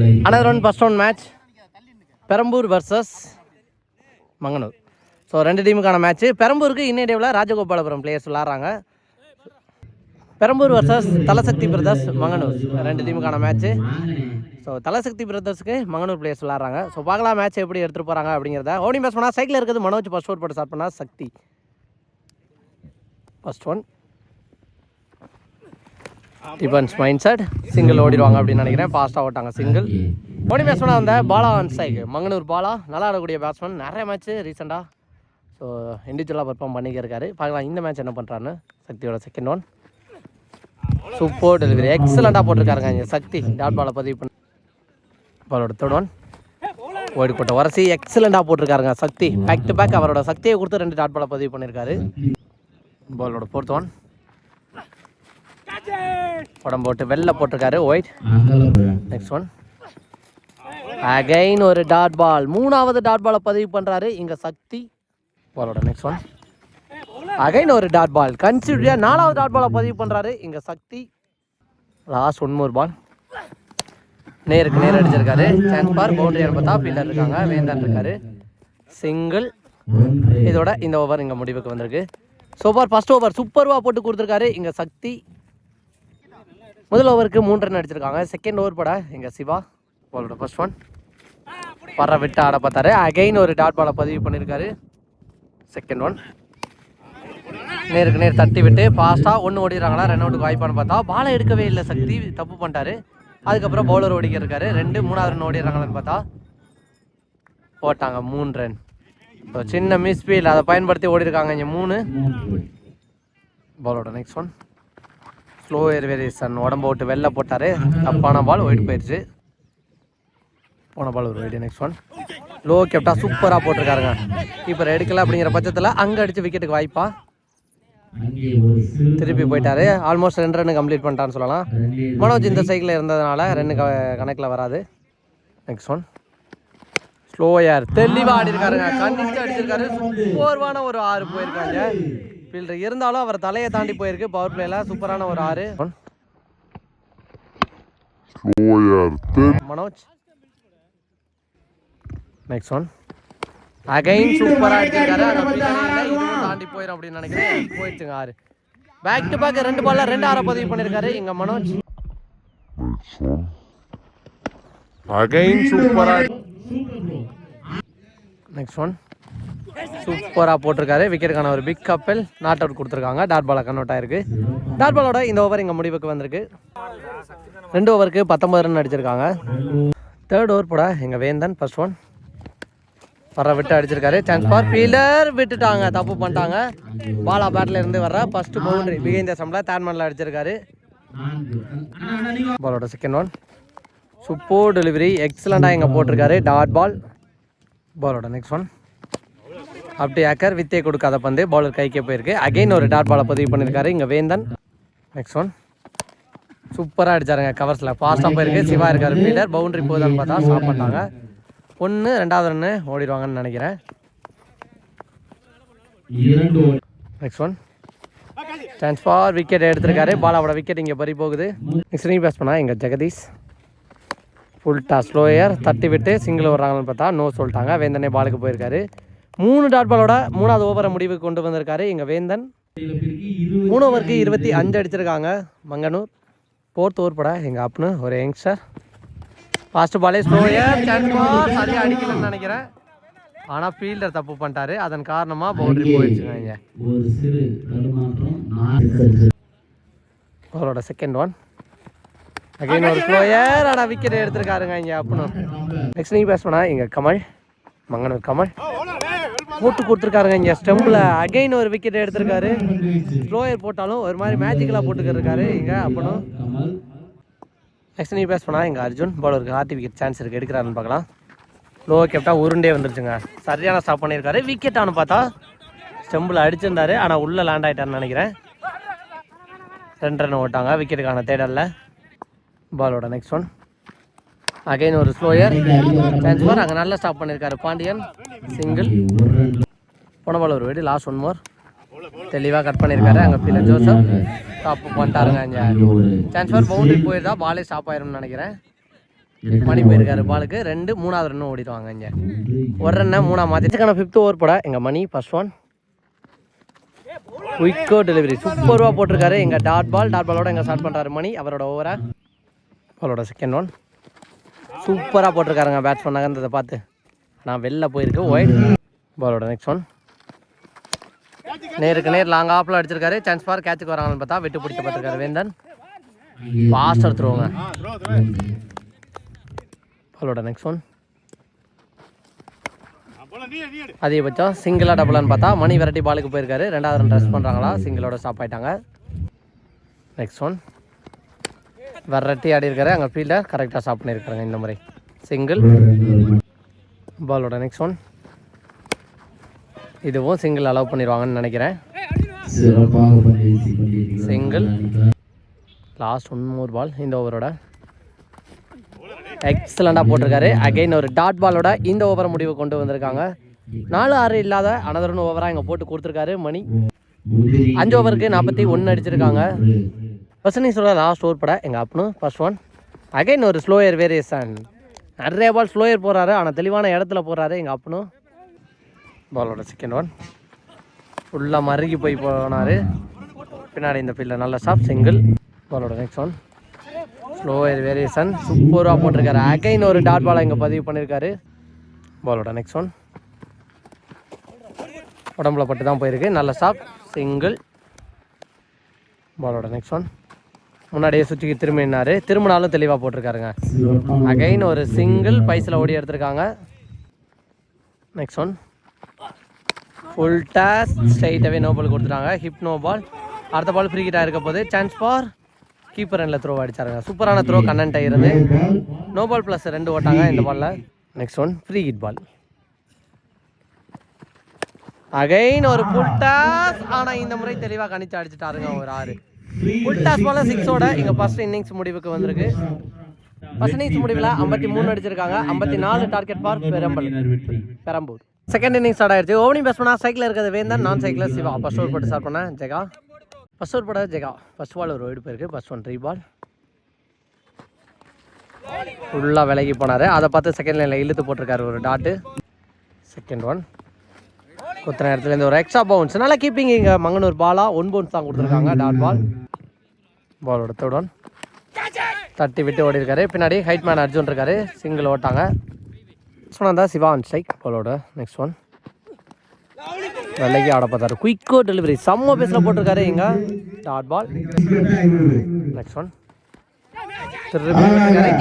Another one, first round match. Perambur versus Manganur. So ரெண்டு டீமுக்கான match. பெரம்பூருக்கு இன்னைய டேவில் ராஜகோபாலபுரம் பிளேயர்ஸ் விளாட்றாங்க. பெரம்பூர் வர்சஸ் தலசக்தி பிரதர்ஸ் மங்கனூர் ரெண்டு டீமுக்கான மேட்ச்சு. ஸோ தலசக்தி பிரதர்ஸுக்கு மங்கனூர் பிளேயர்ஸ் விளாட்றாங்க. ஸோ பார்க்கலாம் மேட்ச் எப்படி எடுத்துகிட்டு போகிறாங்க அப்படிங்கிறத. ஓடிங் பேஸ் பண்ணால் சைக்கிள் இருக்குது மனோஜ் ஃபர்ஸ்ட் ஓவர் போட்டு ஸ்டார்ட் பண்ணால் Sakthi. First one defence mind set single ஓடிடுவாங்க அப்படின்னு நினைக்கிறேன். ஃபாஸ்ட்டாக ஓட்டாங்க சிங்கிள். ஓடி பேட்ஸ்மேனாக வந்த பாலா ஆன் ஸ்ட்ரைக். மங்கனூர் பாலா நல்லா ஆடக்கூடிய பேட்ஸ்மேன். நிறைய மேட்ச்சு ரீசெண்டாக ஸோ இண்டிவிஜுவலாக பர்ஃபார்ம் பண்ணிக்கிருக்காரு. பார்க்கலாம் இந்த மேட்ச் என்ன பண்ணுறான்னு. சக்தியோட செகண்ட் ஒன் சூப்பர் டெலிவரி எக்ஸலண்ட்டாக போட்டிருக்காருங்க இங்கே சக்தி. டாட் பாலை பதிவு பண்ணி பாலோட தேர்ட் ஒன் ஓடி போட்ட வரசி எக்ஸலண்ட்டாக போட்டிருக்காருங்க சக்தி. பேக் டு பேக் அவரோட சக்தியை கொடுத்து ரெண்டு டாட் பாலை பதிவு பண்ணியிருக்காரு. பாலோட ஃபோர்த் ஒன் படம் போட்டு வெளில போட்டிருக்காரு ஒயிட். நெக்ஸ்ட் ஒன் அகைன் ஒரு டாட் பால். மூணாவது டாட் பாலை பதிவு பண்ணுறாரு இங்கே சக்தி. பாலோட நெக்ஸ்ட் ஒன் அகைன் ஒரு டாட் பால். கன்சிடரியாக நாலாவது டாட் பாலை பதிவு பண்ணுறாரு இங்கே சக்தி. லாஸ்ட் ஒன் மோர் பால் நேருக்கு நேர் அடிச்சிருக்காரு. சான்ஸ் பார் பவுண்டரி பார்த்தா ஃபீல்டர் இருக்காங்க. வேந்தான் இருக்காரு. சிங்கிள். இதோட இந்த ஓவர் இங்கே முடிவுக்கு வந்திருக்கு. சூப்பர் ஃபர்ஸ்ட் ஓவர் சூப்பர்வாக போட்டு கொடுத்துருக்காரு இங்கே சக்தி. முதல் ஓவருக்கு 3 ரன் அடிச்சிருக்காங்க. செகண்ட் ஓவர் போட இங்கே சிவா. பாலோட ஃபர்ஸ்ட் ஒன் பற விட்டு ஆட பார்த்தாரு. அகைன் ஒரு டாட் பாலை பதிவு பண்ணியிருக்காரு. செகண்ட் ஒன் நேருக்கு நேர் தட்டி விட்டு ஃபாஸ்ட்டாக ஒன்று ஓடிடுறாங்களா ரன் அவுட்டுக்கு வாய்ப்பான்னு பார்த்தா பாலை எடுக்கவே இல்லை சக்தி. தப்பு பண்ணிட்டாரு. அதுக்கப்புறம் பவுலர் ஓடிக்க இருக்காரு. மூணாவது ரன் ஓடிடுறாங்களான்னு பார்த்தா போட்டாங்க 3 ரன். ஸோ சின்ன மிஸ்ஃபீல் அதை பயன்படுத்தி ஓடிருக்காங்க இங்கே 3. பாலோட நெக்ஸ்ட் ஒன் ஸ்லோ ஏர் வேரியேஷன் உடம்பு விட்டு வெளில போட்டார். தப்பான பால் ஒயிட் போயிடுச்சு. போன பால் ஒரு ஒயிட். நெக்ஸ்ட் ஒன் லோ கேப்டா சூப்பராக போட்டிருக்காருங்க. கீப்பர் எடுக்கல அப்படிங்கிற பட்சத்தில் அங்கே அடித்து விக்கெட்டுக்கு வாய்ப்பா திருப்பி போயிட்டாரு. ஆல்மோஸ்ட் 2 ரன் கம்ப்ளீட் பண்ணிட்டான்னு சொல்லலாம். மனோஜ் இந்த சைக்கிளில் இருந்ததுனால 2 கணக்கில் வராது. நெக்ஸ்ட் ஒன் ஸ்லோ ஏர் தெளிவாக ஆடி இருக்காருங்க. கண்டிப்பாக அடிச்சிருக்காரு. சூப்பர்வான ஒரு 6 போயிருக்காங்க. ஃபீல்டர் இருந்தாலும் அவர் தலையை தாண்டி போயிருக்கு. பவர் பிளேல சூப்பரான ஒரு 6. மனோஜ் நெக்ஸ்ட் ஒன் அகைன் சூப்பராக அடிச்சிருக்காரு. இதுவும் தாண்டி போயிடும் அப்படின்னு நினைக்கிறேன். போயிடுச்சுங்க 6. பேக் டு பேக் 2 பால்ல 2 6 பதிவு பண்ணியிருக்காரு இங்கே மனோஜ். அகைன் சூப்பராக. நெக்ஸ்ட் ஒன் சூப்பராக போட்டிருக்காரு. விக்கெட்டுக்கான ஒரு பிக் கப்பல் நாட் அவுட் கொடுத்துருக்காங்க. டாட் பாலை கன்வெர்ட் ஆயிருக்கு. டாட் பாலோட இந்த ஓவர் இங்கே முடிவுக்கு வந்திருக்கு. 2 ஓவருக்கு 19 ரன் அடிச்சிருக்காங்க. தேர்ட் ஓவர் போட எங்கள் வேந்தன் ஃபர்ஸ்ட் ஒன் வர விட்டு அடிச்சிருக்காரு. சான்ஸ் ஃபார் ஃபீல்டர் விட்டுட்டாங்க. தப்பு பண்ணிட்டாங்க. பாலா பேட்டில் இருந்து வர்ற ஃபர்ஸ்ட் பவுண்டரி பிகைண்ட் த ஸ்டம்பில் தேர்ட்மேனில் அடிச்சிருக்காரு. பாலோட செகண்ட் ஒன் சூப்பர் டெலிவரி எக்ஸலண்ட்டாக இங்கே போட்டிருக்காரு. Dot ball. பாலோட நெக்ஸ்ட் ஒன் அப்படி ஏக்கர் வித்தே கொடுக்காத பந்து பவுலர் கைக்கே போயிருக்கு. அகைன் ஒரு டாட் பாலை பதிவு பண்ணியிருக்காரு இங்கே வேந்தன். நெக்ஸ்ட் ஒன் சூப்பராக அடிச்சாருங்க. கவர்ஸில் ஃபாஸ்ட்டாக போயிருக்கு. சிவா இருக்கார் ஃபீல்டர். பவுண்டரி போகுதான்னு பார்த்தா ஸ்டாப் பண்ணிட்டாங்க. 1 2வது ரன்னு ஓடிடுவாங்கன்னு நினைக்கிறேன். Next one chance for wicket எடுத்திருக்காரு. பாலாவோட விக்கெட் இங்கே பறி போகுது. நெக்ஸ்ட் நீ பேஸ் பண்ணா இங்கே ஜெகதீஷ் ஃபுல் டாஸ் ஸ்லோயர் தட்டி விட்டு சிங்கிள் வர்றாங்கன்னு பார்த்தா நோ சொல்லிட்டாங்க. வேந்தனே பாலுக்கு போயிருக்காரு. 3 டாட் பாலோட 3வது ஓவரை முடிவுக்கு கொண்டு வந்திருக்காரு இங்கே வேந்தன். 3 ஓவருக்கு 25 அடிச்சிருக்காங்க மங்கனூர். 4th ஓவர் பட எங்கள் அப்னு ஒரு யங்ஸ்டர் ஃபாஸ்ட் பாலே ஸ்லோயர் சான்ஸ் பால் சரியாக அடிக்கலன்னு நினைக்கிறேன். ஆனால் ஃபீல்டர் தப்பு பண்ணிட்டாரு. அதன் காரணமாக பவுண்டரி போயிடுச்சுங்க இங்கே. அவரோட செகண்ட் ஒன் அகைன் ஒரு ஸ்லோயர். ஆனால் விக்கெட் எடுத்திருக்காருங்க இங்கே அப்னு. நெக்ஸ்ட் நீ பேஸ் பண்ணா இங்கே கமல் மங்கனூர் கமல் போட்டு கொடுத்துருக்காருங்க இங்கே ஸ்டெம்பில். அகைன் ஒரு விக்கெட் எடுத்திருக்காரு. ஸ்லோயர் போட்டாலும் ஒரு மாதிரி மேஜிக்கலாக போட்டுக்கிருக்காரு இங்கே அப்பனும். நெக்ஸ்ட் நீ பேஸ் பண்ணால் இங்கே அர்ஜுன் பவுலருக்கு ஆர்டி விக்கெட் சான்ஸ் இருக்குது. எடுக்கிறாருன்னு பார்க்கலாம். லோ கேப்டா உருண்டே வந்துருச்சுங்க. சரியான ஸ்டாப் பண்ணியிருக்காரு. விக்கெட் ஆனு பார்த்தா ஸ்டெம்பில் அடிச்சிருந்தாரு. ஆனால் உள்ளே லேண்ட் ஆகிட்டாருன்னு நினைக்கிறேன். 2 ரன் ஓட்டாங்க விக்கெட்டுக்கான தேடலில். பாலோட நெக்ஸ்ட் ஒன் அகைன் ஒரு ஸ்லோயர் சான்ஸ் ஃபார். அங்கே நல்லா ஸ்டாப் பண்ணியிருக்காரு பாண்டியன். சிங்கிள். போன பால் ஒரு வீடு. லாஸ்ட் 1 மோர் தெளிவாக கட் பண்ணியிருக்காரு. அங்கே ஃபீல்டர் ஜோசப் தப்பு பண்ணிட்டாருங்க. இங்கே சான்ஸ் ஃபார் பவுண்டரி போயிருந்தா பாலே ஸ்டாப் ஆயிரும்னு நினைக்கிறேன். மணி போயிருக்காரு பாலுக்கு 2 3வது ரன் ஓடிடுவாங்க. இங்கே ஒரு ரன்னை 3ஆ மாற்றிச்சுக்கான 5th ஓவர் போட எங்கள் மணி ஃபர்ஸ்ட் ஒன் குயிக்கோ டெலிவரி சூப்பராக போட்டிருக்காரு. எங்கள் டாட் பாலோட எங்கே ஸ்டார்ட் பண்ணுறாரு மணி அவரோட ஓவரை. பாலோட செகண்ட் ஒன் சூப்பராக போட்டிருக்காருங்க. பேட்ஸ்மேன் நகர்ந்ததை பார்த்து நான் வெளில போயிருக்கு ஒயிட். பாலோட நெக்ஸ்ட் ஒன் நேருக்கு நேர் லாங் ஆஃபில் அடிச்சிருக்காரு. சான்ஸ் ஃபார் கேட்சுக்கு வராங்கன்னு பார்த்தா விட்டு பிடிக்க பார்த்துருக்காரு வேந்தன். ஃபாஸ்டர் த்ரோங்க. பாலோட நெக்ஸ்ட் ஒன் அதிகபட்சம் சிங்கிளாக டபுளான்னு பார்த்தா மணி வெரைட்டி பாலுக்கு போயிருக்காரு. 2வது ரன் ரெஸ்ட் பண்ணுறாங்களா, சிங்கிளோட ஸ்டாப் ஆகிட்டாங்க. நெக்ஸ்ட் ஒன் வெரைட்டி ஆடி இருக்காரு. அங்கே ஃபீல்டர் கரெக்டாக ஸ்டாப் பண்ணியிருக்காங்க இந்த முறை சிங்கிள். பாலோட நெக்ஸ்ட் ஒன் இதுவும் சிங்கிள் அலோவ் பண்ணிடுவாங்கன்னு நினைக்கிறேன். சிங்கிள். லாஸ்ட் 1 more பால் இந்த ஓவரோட. எக்ஸலண்டாக போட்டிருக்காரு. அகைன் ஒரு டாட் பாலோட இந்த ஓவரை முடிவு கொண்டு வந்திருக்காங்க. 4-6 இல்லாத அனதர்னு ஓவராக இங்கே போட்டு கொடுத்துருக்காரு மணி. 5 ஓவருக்கு 41 அடிச்சிருக்காங்க. பர்சனிஸோட லாஸ்ட் ஓவர் பட எங்கள் அப்னு ஃபர்ஸ்ட் ஒன். அகைன் ஒரு ஸ்லோயர் வேரியேஷன். நிறைய பால் ஸ்லோயர் போகிறாரு, ஆனால் தெளிவான இடத்துல போகிறாரு எங்கள் அப்னு. பாலோட செகண்ட் ஒன் ஃபுல்லாக மருகி போய் போனார் பின்னாடி இந்த ஃபீல்டில். நல்ல ஸ்டாப் சிங்கிள். பாலோட நெக்ஸ்ட் ஒன் ஸ்லோயர் வேரியேஷன் சூப்பராக போட்டிருக்காரு. அகைன் ஒரு டாட் பாலை இங்கே பதிவு பண்ணியிருக்காரு. பாலோட நெக்ஸ்ட் ஒன் உடம்புல பட்டு தான் போயிருக்கு. நல்ல ஸ்டாப் சிங்கிள். பாலோட நெக்ஸ்ட் ஒன் முன்னாடியே சுற்றிக்கு திரும்பினார், திரும்பினாலும் தெளிவாக போட்டிருக்காருங்க. அகைன் ஒரு சிங்கிள் பைஸில் ஓடி எடுத்திருக்காங்க. நெக்ஸ்ட் ஒன் ஃபுல் டாஸ் ஸ்ட்ரைட்டாகவே நோ பால் கொடுத்துட்டாங்க. ஹிப் நோ பால். அடுத்த பால் ஃப்ரீ கிட்டாக இருக்க போது சான்ஸ் ஃபார் கீப்பர் ரனில் த்ரோ அடிச்சாருங்க. சூப்பரான த்ரோ கண்ணன்ட்ட இருந்து. நோ பால் ப்ளஸ் 2 ஓட்டாங்க இந்த பாலில். Next one free hit ball. Again ஒரு ஃபுல் டாஸ், ஆனால் இந்த முறை தெளிவாக கணிச்சு அடிச்சுட்டாருங்க. ஒரு 6 ஃபுல் டாஸ் பால் 6ஓட இங்கே ஃபர்ஸ்ட் இன்னிங்ஸ் முடிவுக்கு வந்திருக்கு. ஃபர்ஸ்ட் இன்னிங்ஸ் முடிவில் 53 அடிச்சிருக்காங்க. 54 target for Perambur. Second innings start ஆயிடுச்சு. ஓவனிங் பேட்ஸ்மேனா சைக்கிள் இருக்கிறது வேந்தன், நான் சைக்கிளர் சிவா. ஃபர்ஸ்ட் ஓவர் போட்டு ஸ்டார்ட் பண்ணேன் ஜெகா. ஃபர்ஸ்ட் ஓவர் போட ஜெகா ஃபர்ஸ்ட் பால் ஒரு வைடு போயிருக்கு. ஃபர்ஸ்ட் ஒன் 3 பால் ஃபுல்லாக விலகி போனார். அதை பார்த்து செகண்ட் லைனில் இழுத்து போட்டிருக்காரு ஒரு டாட்டு. செகண்ட் ஒன் குத்துன இடத்துலேருந்து ஒரு எக்ஸ்ட்ரா பவுன்ஸ். நல்லா கீப்பிங். இங்கே மங்கனூர் பாலாக 1 பவுன்ஸ் தான் கொடுத்துருக்காங்க டாட் பால். பாலோட தேர்ட் ஒன் தட்டி விட்டு ஓடி இருக்காரு. பின்னாடி ஹைட் மேன் அர்ஜுன் இருக்காரு, சிங்கிள் ஓட்டாங்க. சொன்னா சிவா ஆன் ஸ்ட்ரைக். பாலோட நெக்ஸ்ட் ஒன் விலைக்கு ஆட பார்த்தாரு. குயிக்கோ டெலிவரி செம்ம பேஸில் போட்டிருக்காரு இங்கே டாட் பால். நெக்ஸ்ட் ஒன் திருப்பி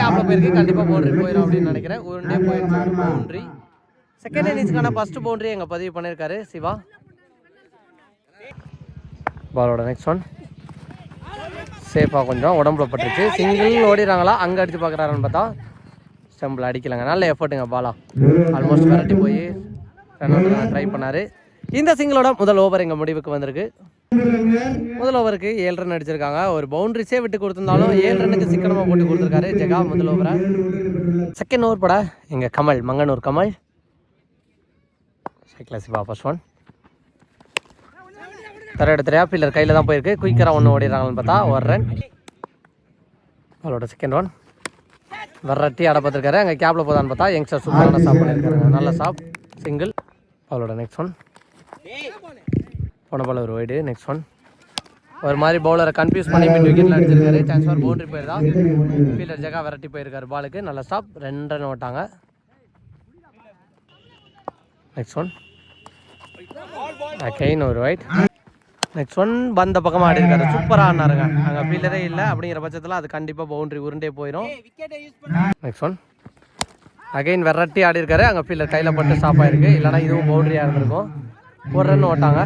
கேப்பில் போயிருக்கு. கண்டிப்பாக பவுண்டரி போயிடும் அப்படின்னு நினைக்கிறேன். உருண்டே போயிருக்கு பவுண்டரி. செகண்ட் இன்னிங்ஸ்க்கான ஃபர்ஸ்ட் பவுண்டரி எங்கே பதிவு பண்ணியிருக்காரு சிவா. பாலோட நெக்ஸ்ட் ஒன் சேஃபாக கொஞ்சம் உடம்புல பட்டுருச்சு. சிங்கிள் ஓடிறாங்களா, அங்கே அடித்து பார்க்குறாருன்னு பார்த்தா ஸ்டம்பில் அடிக்கலைங்க. நல்ல எஃபர்ட்டுங்க பாலா. ஆல்மோஸ்ட் விரட்டி போய் ரன் ட்ரை பண்ணார். இந்த சிங்கிளோட முதல் ஓவர் எங்கள் முடிவுக்கு வந்திருக்கு. முதல் ஓவருக்கு 7 ரன் அடிச்சிருக்காங்க. ஒரு பவுண்டரிஸே விட்டு கொடுத்துருந்தாலும் 7 ரன்னுக்கு சிக்கனமாக போட்டு கொடுத்துருக்காரு ஜெகா முதல் ஓவரை. செகண்ட் ஓவர் பட எங்கள் Kamal Manganur Kamal cycle Siva first one. தரையா பில்லர் கையில் தான் போயிருக்கு. குயிக்கராக 1 ஓடிடுறாங்கன்னு பார்த்தா ஒரு ரன். அவளோட செகண்ட் ஒன் வெரைட்டி ஆட பார்த்துருக்காரு. அங்கே கேப்பில் போதான்னு பார்த்தா யங்ஸ்டர் சூப்பரான ஸ்டாப் பண்ணியிருக்காங்க. நல்ல ஸ்டாப் சிங்கிள். அவளோட நெக்ஸ்ட் ஒன் போன பால் ஒரு வைடு. நெக்ஸ்ட் ஒன் ஒரு மாதிரி பவுலரை கன்ஃபியூஸ் பண்ணி மிட் விக்கெட்டில் அடிச்சிருக்காரு. சான்ஸ் ஃபார் பவுண்டரி போயிருந்தா ஃபீல்டர் ஜெகா வெரைட்டி போயிருக்காரு பாலுக்கு. நல்ல ஸ்டாப் 2 ரன் ஓட்டாங்க. நெக்ஸ்ட் ஒன் அகைன் ஒரு வைட். நெக்ஸ்ட் ஒன் பந்த பக்கமாக ஆடி இருக்காரு. சூப்பராக ஆடினாருங்க. அங்கே ஃபீல்டரே இல்லை அப்படிங்கிற பட்சத்தில் அது கண்டிப்பாக பவுண்டரி உருண்டே போயிடும். நெக்ஸ்ட் ஒன் அகைன் வெரைட்டி ஆடி இருக்காரு. அங்கே ஃபீல்டர் கையில் பட்டு ஸ்டாப் ஆயிருக்கு. இல்லைனா இதுவும் பவுண்டரியாக இருந்திருக்கும். 1 ரன் ஓட்டாங்க.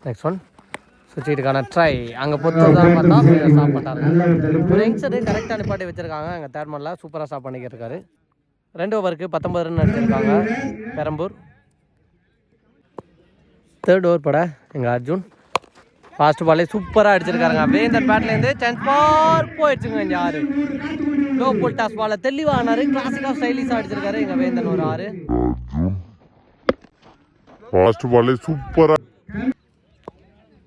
நெக்ஸ்ட் ஒன் சுவிட்சுக்கான ட்ரை அங்கே பொத்து தான் பார்த்தா ஸ்டாப் பண்ணிட்டாங்க. ஒரு யங்ஸ்டர் கரெக்டாக நிப்பாட்டி வச்சுருக்காங்க. அங்கே தேர்ட் மேனில் சூப்பராக ஸ்டாப் பண்ணிக்கிட்டு இருக்காரு. 2 ஓவருக்கு 19 ரன் அடிச்சிருக்காங்க பெரம்பூர். தேர்ட் ஓவர் பட எங்கள் அர்ஜுன் ஃபாஸ்ட் பாலே சூப்பராக அடிச்சிருக்காருங்க. வேந்தன் பேட்லேருந்து சான்ஸ் பார் போயிடுச்சுங்க. இங்கே 6 லோ புல் டாஸ் பாலை தெளிவாக ஆனார். கிளாசிக்காக ஸ்டைலிஷாக அடிச்சிருக்காரு எங்கள் வேந்தன் ஒரு 6. ஃபாஸ்ட் பாலே சூப்பராக.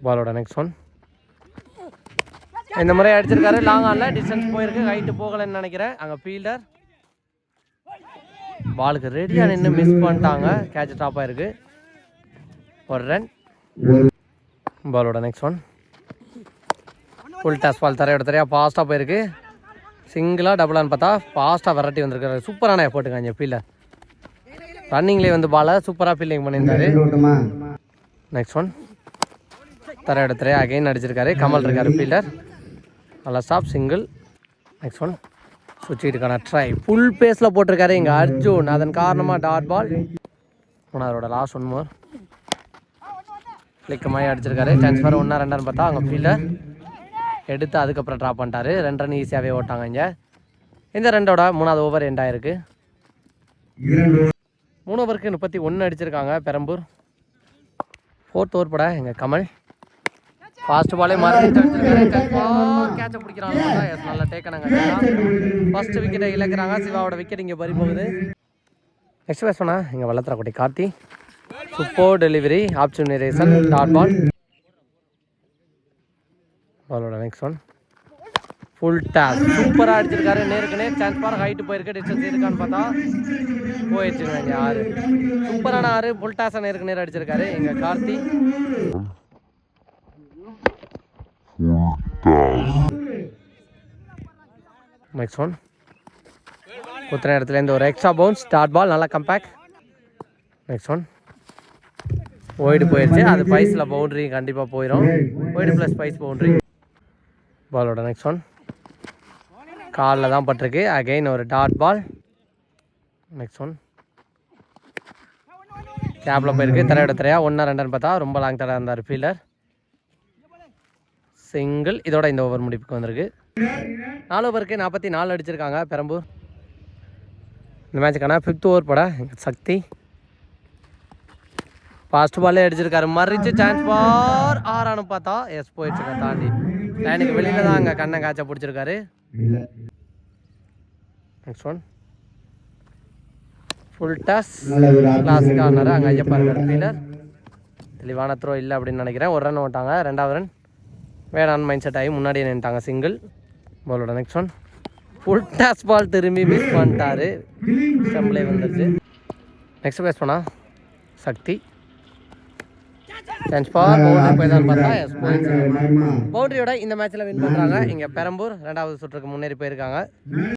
பாலோட நெக்ஸ்ட் ஒன் இந்த முறை அடிச்சிருக்காரு. லாங் ஆன்ல டிஸ்டன்ஸ் போயிருக்கு. ஹைட்டு போகலைன்னு நினைக்கிறேன். அங்கே ஃபீல்டர் பாலுக்கு ரெடியாக நின்று மிஸ் பண்ணிட்டாங்க. கேட்ச் டாப் ஆயிருக்கு. ஒரு ரன். பாலோட next one full toss ball தரையாக ஃபாஸ்ட்டாக போயிருக்கு. சிங்கிளாக டபுளான்னு பார்த்தா ஃபாஸ்ட்டாக வெரைட்டி வந்திருக்காரு. சூப்பரான எஃபோர்ட்டுங்க இங்கே ஃபீல்டர். ரன்னிங்லேயே வந்து பாலை சூப்பராக ஃபீல்டிங் பண்ணியிருந்தாரு. நெக்ஸ்ட் ஒன் தரையாக அகைன் அடிச்சிருக்காரு. கமல் இருக்காரு ஃபீல்டர். நல்லா ஸ்டாப் சிங்கிள். நெக்ஸ்ட் ஒன் சுவிட்சுக்கான ட்ரை ஃபுல் பேஸில் போட்டிருக்காரு இங்கே அர்ஜுன். அதன் காரணமாக டாட் பால். மூணாவதோட லாஸ்ட் ஒன் மோர் ஃப்ளிக் மாதிரி அடிச்சிருக்காரு. சான்ஸ் வர 1-2 பார்த்தா அவங்க ஃபீல்டர் எடுத்து அதுக்கப்புறம் ட்ராப் பண்ணிட்டாரு. 2 ரன் ஈஸியாகவே ஓட்டாங்க இங்கே. இந்த ரெண்டோட 3வது ஓவர் எண்ட் ஆயிருக்கு. 3 ஓவருக்கு 31 அடிச்சிருக்காங்க பெரம்பூர். 4th ஓவர் பட எங்கள் கமல் ஃபாஸ்ட் பாலே மாறி கேட்சை பிடிக்கிறாங்க. நல்லா டேக்கனாங்க. ஃபர்ஸ்ட் விக்கெட்டை இழக்கிறாங்க. சிவாவோட விக்கெட் இங்கே பறி போகுது. நெக்ஸ்ட் பேஸ் பண்ணா இங்கே வல்லத்தரக்குட்டி கார்த்தி. சூப்பர் டெலிவரி ஆப்ஷனரேஷன் டாட் பால். பாலோட நெக்ஸ்ட் ஒன் ஃபுல் டாஸ் சூப்பராக அடிச்சிருக்காரு. நேருக்கு நேர் சான்ஸ் பார். ஹைட்டு போயிருக்கு. டிஸ்டன்ஸ் இருக்கான்னு பார்த்தா போயிடுச்சுங்க. இங்கே 6 சூப்பரான 6 ஃபுல் டாஸாக நேருக்கு நேர் அடிச்சிருக்காரு இங்கே கார்த்தி. நெக்ஸ்ட் ஒன் குத்துன இடத்துலேருந்து ஒரு எக்ஸ்ட்ரா பவுன்ஸ் டாட் பால். நல்லா கம்பேக்ட். நெக்ஸ்ட் ஒன் ஒய்டு போயிடுச்சு. அது பைஸில் பவுண்ட்ரி கண்டிப்பாக போயிடும். ஒய்டு ப்ளஸ் பைஸ் பவுண்ட்ரி. பாலோட நெக்ஸ்ட் ஒன் காலில் தான் பட்டிருக்கு. அகெயின் ஒரு டாட் பால். நெக்ஸ்ட் ஒன் கேப்பில் போயிருக்கு. தரையா 1-2 பார்த்தா ரொம்ப லாங் தடை இருந்தார் ஃபீல்டர். சிங்கிள். இதோட இந்த ஓவர் முடிப்புக்கு வந்திருக்கு. 4 ஓவருக்கு 44 அடிச்சிருக்காங்க பெரம்பூர். இந்த மேட்சுக்கான 5th ஓவர் பட சக்தி ஃபாஸ்ட் பாலே அடிச்சிருக்காரு. மறிச்சு சான்ஸ் பார் 6 பார்த்தா எஸ் போயிடுச்சுங்க. தாண்டி லைனுக்கு வெளியில் தான் அங்கே கண்ணை காய்ச்ச பிடிச்சிருக்காரு. நெக்ஸ்ட் ஒன் ஃபுல் டாஸ் கிளாஸுக்கு ஆனார். அங்கே ஐயப்பா இருக்கார் ஃபீல்டர். தெளிவான த்ரோ இல்லை அப்படின்னு நினைக்கிறேன். 1 ரன் ஓட்டாங்க. 2வது ரன் வேணான்னு மைண்ட் செட் ஆகி முன்னாடியே நின்ட்டாங்க. சிங்கிள். பாலோட next one full toss ball திரும்பி மிஸ் பண்ணிட்டாரு. ஸ்டம்பிளே வந்துருச்சு. நெக்ஸ்ட் பேஸ் பண்ணா சக்தி சான்ஸ் பார் பவுண்டரி போய்தான் பார்த்தா எஸ் போயிடுச்சு. பவுண்டரியோட இந்த மேட்ச்சில் வின் பண்ணுறாங்க இங்கே பெரம்பூர். 2வது சுற்றுக்கு முன்னேறி போயிருக்காங்க.